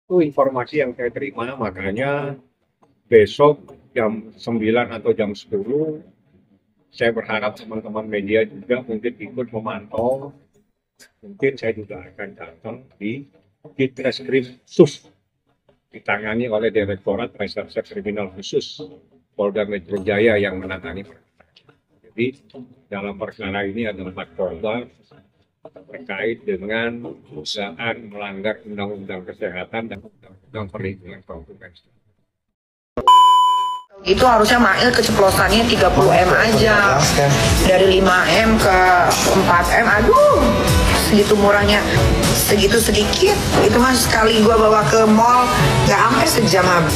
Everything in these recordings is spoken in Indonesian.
Itu informasi yang saya terima, makanya besok jam 9 atau jam 10 saya berharap teman-teman media juga mungkin ikut memantau. Mungkin saya juga akan datang di Ditreskrim Sus, ditangani oleh Direktorat Reserse Kriminal Khusus Polda Metro Jaya yang menangani perkara. Jadi dalam perkara ini ada 4 korban terkait dengan dugaan melanggar Undang-Undang Kesehatan dan Undang-Undang Perlindungan Konsumen. Itu harusnya Mail keceplosannya 30M aja, dari 5M ke 4M. Aduh, segitu murahnya, segitu sedikit. Itu mah sekali gua bawa ke mall nggak sampai sejam habis.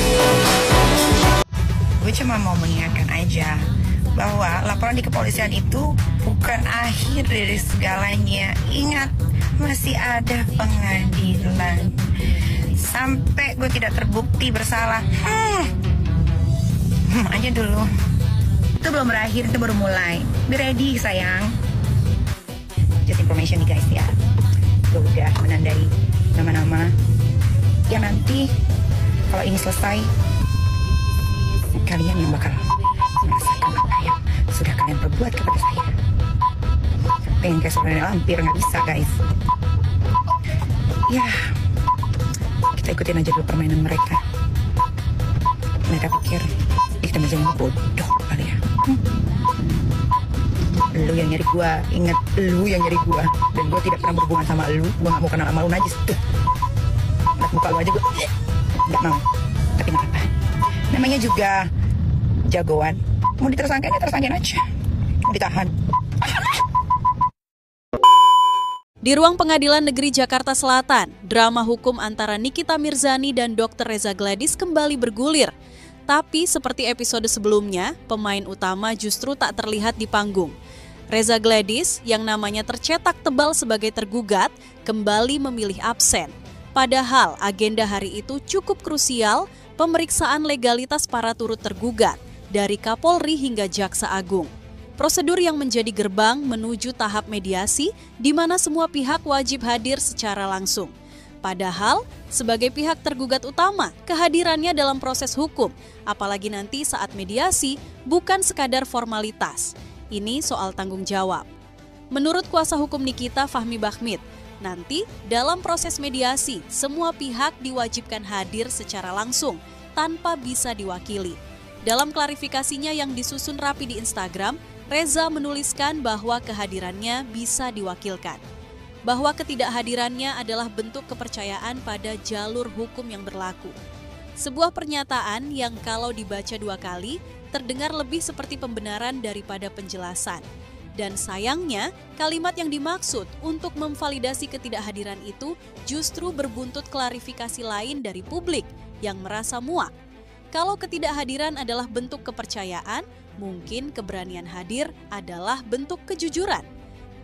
Gue cuma mau mengingatkan aja bahwa laporan di kepolisian itu bukan akhir dari segalanya. Ingat, masih ada pengadilan. Sampai gue tidak terbukti bersalah, aja dulu. Itu belum berakhir, itu baru mulai. Be ready sayang. Just information nih guys ya. Gue udah menandai nama-nama yang nanti kalau ini selesai, kalian yang bakal merasakan apa yang sudah kalian perbuat kepada saya. Pengen kayak sebenarnya lampir, nggak bisa guys. Ya, kita ikutin aja dulu permainan mereka. Mereka pikir kita macam bodoh kali ya. Lu yang nyari gua, ingat lu yang nyari gua. Dan gua tidak pernah berhubungan sama lu. Gua gak mau kenal sama lu najis tuh. Lihat muka lu aja gua gak mau. Tapi gak apa-apa, namanya juga jagoan. Mau ditersangkain, ya tersangkain aja. Mau ditahan. Di ruang Pengadilan Negeri Jakarta Selatan, drama hukum antara Nikita Mirzani dan Dr. Reza Gladys kembali bergulir. Tapi seperti episode sebelumnya, pemain utama justru tak terlihat di panggung. Reza Gladys, yang namanya tercetak tebal sebagai tergugat, kembali memilih absen. Padahal agenda hari itu cukup krusial, pemeriksaan legalitas para turut tergugat, dari Kapolri hingga Jaksa Agung. Prosedur yang menjadi gerbang menuju tahap mediasi, di mana semua pihak wajib hadir secara langsung. Padahal, sebagai pihak tergugat utama, kehadirannya dalam proses hukum, apalagi nanti saat mediasi, bukan sekadar formalitas. Ini soal tanggung jawab. Menurut kuasa hukum Nikita, Fahmi Bahmid, nanti dalam proses mediasi, semua pihak diwajibkan hadir secara langsung, tanpa bisa diwakili. Dalam klarifikasinya yang disusun rapi di Instagram, Reza menuliskan bahwa kehadirannya bisa diwakilkan. Bahwa ketidakhadirannya adalah bentuk kepercayaan pada jalur hukum yang berlaku. Sebuah pernyataan yang kalau dibaca 2 kali, terdengar lebih seperti pembenaran daripada penjelasan. Dan sayangnya, kalimat yang dimaksud untuk memvalidasi ketidakhadiran itu justru berbuntut klarifikasi lain dari publik yang merasa muak. Kalau ketidakhadiran adalah bentuk kepercayaan, mungkin keberanian hadir adalah bentuk kejujuran.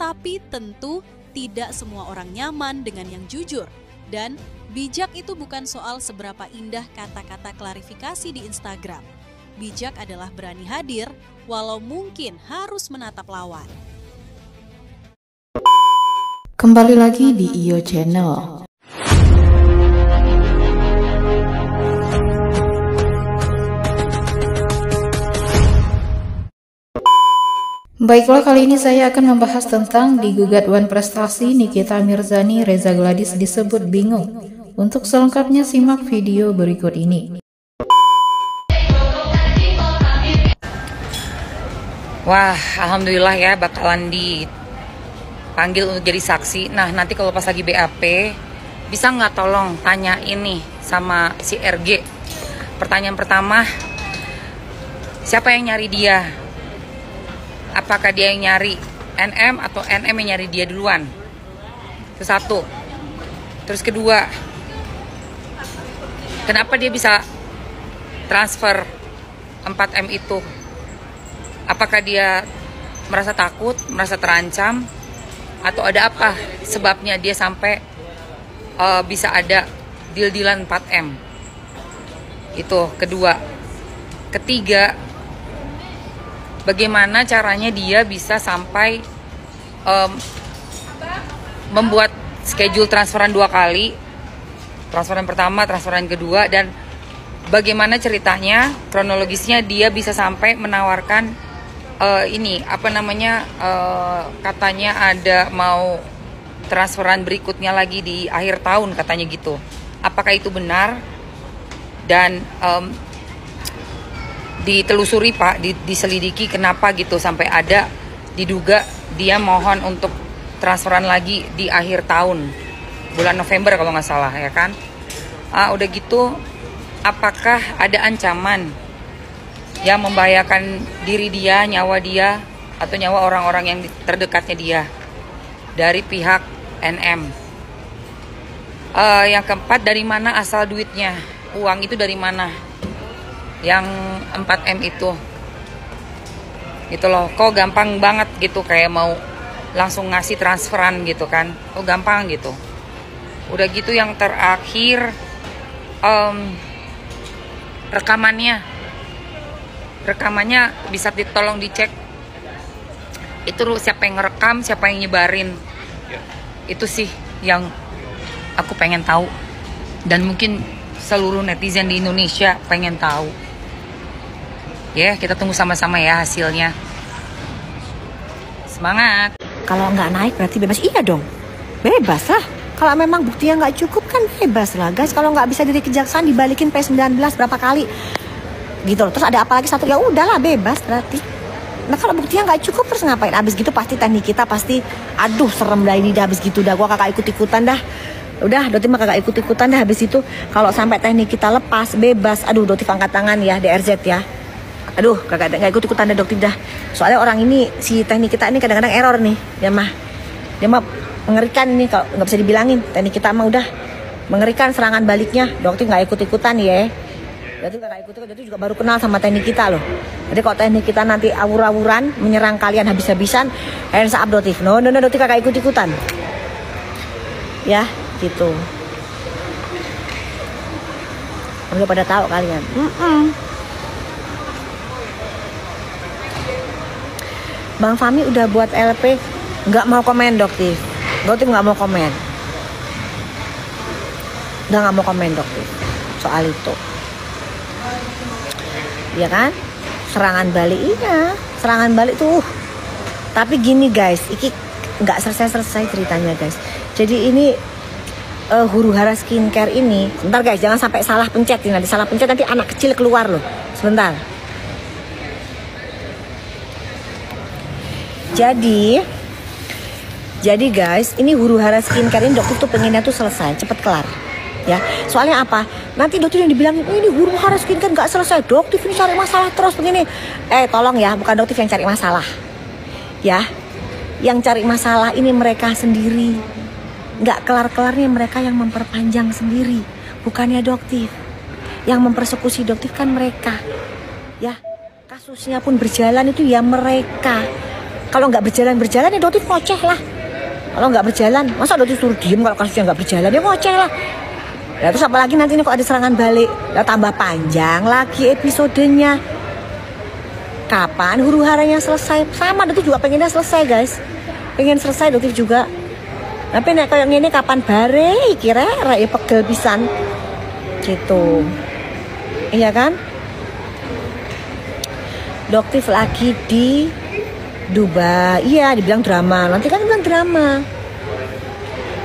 Tapi tentu tidak semua orang nyaman dengan yang jujur. Dan bijak itu bukan soal seberapa indah kata-kata klarifikasi di Instagram. Bijak adalah berani hadir, walau mungkin harus menatap lawan. Kembali lagi di IO Channel. Baiklah, kali ini saya akan membahas tentang digugat Wan Prestasi Nikita Mirzani Reza Gladys disebut bingung. Untuk selengkapnya simak video berikut ini. Wah, alhamdulillah ya bakalan dipanggil untuk jadi saksi. Nah, nanti kalau pas lagi BAP, bisa nggak tolong tanya ini sama si RG. Pertanyaan pertama, siapa yang nyari dia? Apakah dia yang nyari NM atau NM yang nyari dia duluan? Itu satu. Terus kedua, kenapa dia bisa transfer 4M itu? Apakah dia merasa takut, merasa terancam, atau ada apa sebabnya dia sampai bisa ada deal-dealan 4M? Itu kedua. Ketiga, bagaimana caranya dia bisa sampai membuat schedule transferan 2 kali Transferan pertama, transferan kedua, dan bagaimana ceritanya, kronologisnya dia bisa sampai menawarkan katanya ada mau transferan berikutnya lagi di akhir tahun katanya gitu. Apakah itu benar? Dan ditelusuri Pak, diselidiki kenapa gitu sampai ada diduga dia mohon untuk transferan lagi di akhir tahun, bulan November kalau nggak salah ya kan. Udah gitu, apakah ada ancaman yang membahayakan diri dia, nyawa dia, atau nyawa orang-orang yang terdekatnya dia dari pihak NM? Yang keempat, dari mana asal duitnya? Uang itu dari mana? Yang 4M itu gitu loh, kok gampang banget gitu, kayak mau langsung ngasih transferan gitu kan, kok gampang gitu. Udah gitu yang terakhir, rekamannya bisa tolong dicek itu siapa yang ngerekam, siapa yang nyebarin. Itu sih yang aku pengen tahu, dan mungkin seluruh netizen di Indonesia pengen tahu. Ya, kita tunggu sama-sama ya hasilnya. Semangat. Kalau nggak naik berarti bebas. Iya dong, bebas lah. Kalau memang buktinya nggak cukup kan bebas lah guys. Kalau nggak bisa dari kejaksaan dibalikin P19 berapa kali gitu loh. Terus ada apa lagi satu, ya udahlah bebas berarti. Nah kalau buktinya nggak cukup terus ngapain? Abis gitu pasti teknik kita pasti, aduh serem dah ini dah, abis gitu dah gua kakak ikut-ikutan dah. Udah, Doti mah kagak ikut-ikutan dah habis itu. Kalau sampai teknik kita lepas, bebas, aduh Doti angkat tangan ya, DRZ ya. Aduh, kagak ikut-ikutan dah Doti dah. Soalnya orang ini, si teknik kita ini kadang-kadang error nih. Dia mah mengerikan nih, kalau nggak bisa dibilangin. Teknik kita mah udah mengerikan serangan baliknya. Doti nggak ikut-ikutan ya. Doti kagak ikut-ikutan, Doti juga baru kenal sama teknik kita loh. Jadi kalau teknik kita nanti awur-awuran, menyerang kalian habis-habisan, hands up Doti. No, Doti kagak ikut-ikutan. Ya, gitu. Udah pada tahu kalian. Bang Fahmi udah buat LP, nggak mau komen Doktif. Doktif nggak mau komen. Udah nggak mau komen Doktif soal itu. Ya kan? Serangan balik, iya. Serangan balik tuh. Tapi gini guys, ini nggak selesai ceritanya guys. Jadi ini Huru Hara Skincare ini, sebentar guys, jangan sampai salah pencet nih, nanti salah pencet nanti anak kecil keluar loh. Sebentar. Jadi guys, ini Huru Hara Skincare ini dokter tuh pengennya tuh selesai, cepet kelar. Ya, soalnya apa? Nanti dokter yang dibilang ini Huru Hara Skincare nggak selesai, dokter ini cari masalah terus begini. Tolong ya, bukan dokter yang cari masalah. Ya, yang cari masalah ini mereka sendiri. Nggak kelar-kelarnya mereka yang memperpanjang sendiri, bukannya dokter. Yang mempersekusi dokter kan mereka. Ya, kasusnya pun berjalan itu ya mereka. Kalau nggak berjalan ya dokter ngoceh lah. Kalau nggak berjalan, masa dokter suruh diem kalau kasusnya nggak berjalan, ya ngoceh lah. Ya, terus apalagi nanti ini kok ada serangan balik, ya tambah panjang lagi episodenya. Kapan huru haranya selesai? Sama dokter juga pengennya selesai guys. Pengen selesai dokter juga. Tapi nek kayak gini kapan bare kira ya pegel pisan gitu. Iya kan? Dokter lagi di Dubai. Iya, dibilang drama. Nanti kan bilang drama.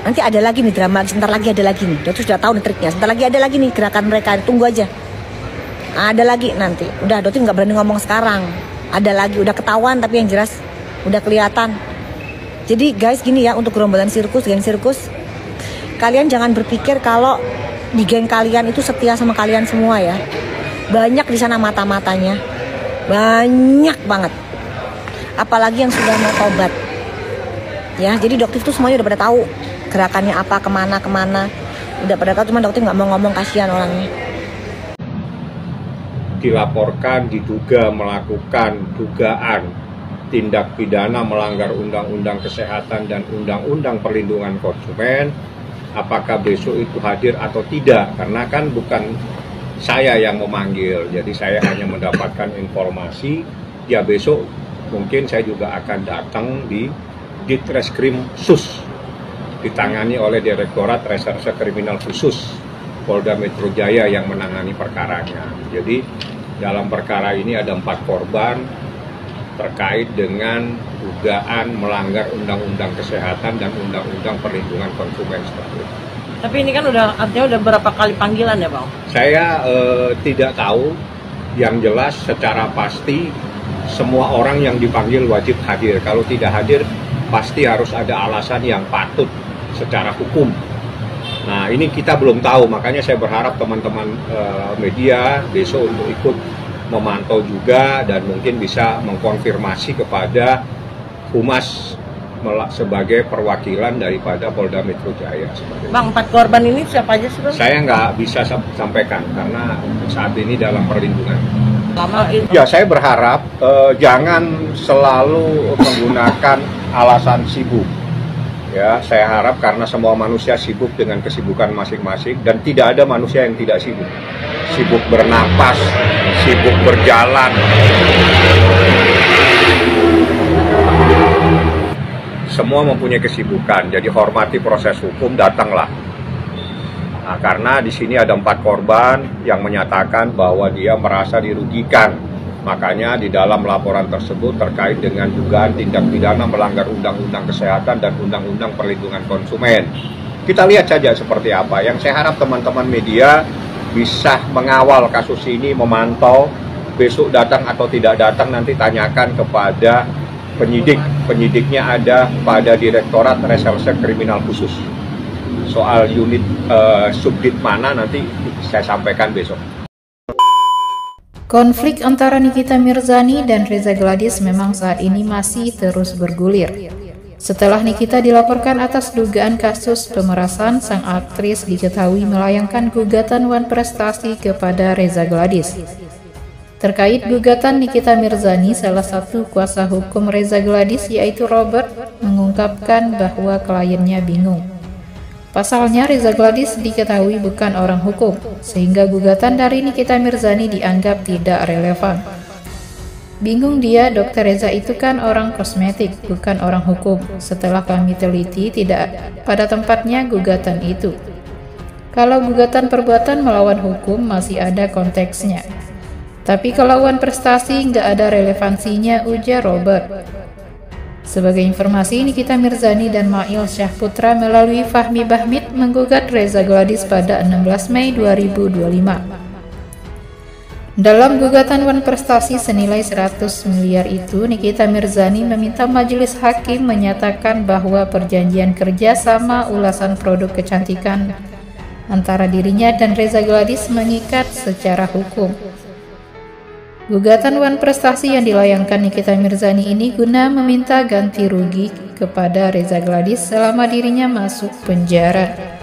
Nanti ada lagi nih drama, sebentar lagi ada lagi nih. Dokter sudah tahu nih triknya. Sebentar lagi ada lagi nih gerakan mereka. Tunggu aja. Ada lagi nanti. Udah dokter nggak berani ngomong sekarang. Ada lagi, udah ketahuan tapi yang jelas udah kelihatan. Jadi guys gini ya, untuk gerombolan sirkus, geng sirkus, kalian jangan berpikir kalau di geng kalian itu setia sama kalian semua ya. Banyak di sana mata-matanya, banyak banget. Apalagi yang sudah mau tobat. Ya, jadi dokter itu semuanya udah pada tahu gerakannya apa, kemana. Udah pada tahu, cuma dokter nggak mau ngomong, kasihan orangnya. Dilaporkan diduga melakukan dugaan tindak pidana melanggar undang-undang kesehatan dan undang-undang perlindungan konsumen, apakah besok itu hadir atau tidak? Karena kan bukan saya yang memanggil, jadi saya hanya mendapatkan informasi. Ya besok mungkin saya juga akan datang di Ditreskrim Sus, ditangani oleh Direktorat Reserse Kriminal Khusus Polda Metro Jaya yang menangani perkaranya. Jadi dalam perkara ini ada 4 korban terkait dengan dugaan melanggar Undang-Undang Kesehatan dan Undang-Undang Perlindungan Konsumen seperti itu. Tapi ini kan artinya udah berapa kali panggilan ya Bang? Saya tidak tahu, yang jelas secara pasti semua orang yang dipanggil wajib hadir. Kalau tidak hadir pasti harus ada alasan yang patut secara hukum. Nah ini kita belum tahu, makanya saya berharap teman-teman media besok untuk ikut memantau juga dan mungkin bisa mengkonfirmasi kepada Humas sebagai perwakilan daripada Polda Metro Jaya. Bang, 4 korban ini siapa aja sih Bang? Saya nggak bisa sampaikan karena saat ini dalam perlindungan. Lama gitu. Ya saya berharap jangan selalu menggunakan alasan sibuk. Ya, saya harap karena semua manusia sibuk dengan kesibukan masing-masing dan tidak ada manusia yang tidak sibuk. Sibuk bernapas, sibuk berjalan. Semua mempunyai kesibukan, jadi hormati proses hukum, datanglah. Nah, karena di sini ada 4 korban yang menyatakan bahwa dia merasa dirugikan. Makanya di dalam laporan tersebut terkait dengan dugaan tindak pidana melanggar Undang-Undang Kesehatan dan Undang-Undang Perlindungan Konsumen. Kita lihat saja seperti apa. Yang saya harap teman-teman media bisa mengawal kasus ini, memantau. Besok datang atau tidak datang nanti tanyakan kepada penyidik. Penyidiknya ada pada Direktorat Reserse Kriminal Khusus. Soal unit subdit mana nanti saya sampaikan besok. Konflik antara Nikita Mirzani dan Reza Gladys memang saat ini masih terus bergulir. Setelah Nikita dilaporkan atas dugaan kasus pemerasan, sang aktris diketahui melayangkan gugatan Wan Prestasi kepada Reza Gladys. Terkait gugatan Nikita Mirzani, salah satu kuasa hukum Reza Gladys yaitu Robert mengungkapkan bahwa kliennya bingung. Pasalnya Reza Gladys diketahui bukan orang hukum, sehingga gugatan dari Nikita Mirzani dianggap tidak relevan. Bingung dia, Dr. Reza itu kan orang kosmetik, bukan orang hukum. Setelah kami teliti, tidak pada tempatnya gugatan itu. Kalau gugatan perbuatan melawan hukum masih ada konteksnya. Tapi kalau Wan Prestasi nggak ada relevansinya, ujar Robert. Sebagai informasi, Nikita Mirzani dan Mail Syahputra melalui Fahmi Bahmid menggugat Reza Gladys pada 16 Mei 2025. Dalam gugatan Wan Prestasi senilai 100 miliar itu, Nikita Mirzani meminta majelis hakim menyatakan bahwa perjanjian kerja sama ulasan produk kecantikan antara dirinya dan Reza Gladys mengikat secara hukum. Gugatan Wan Prestasi yang dilayangkan Nikita Mirzani ini guna meminta ganti rugi kepada Reza Gladys selama dirinya masuk penjara.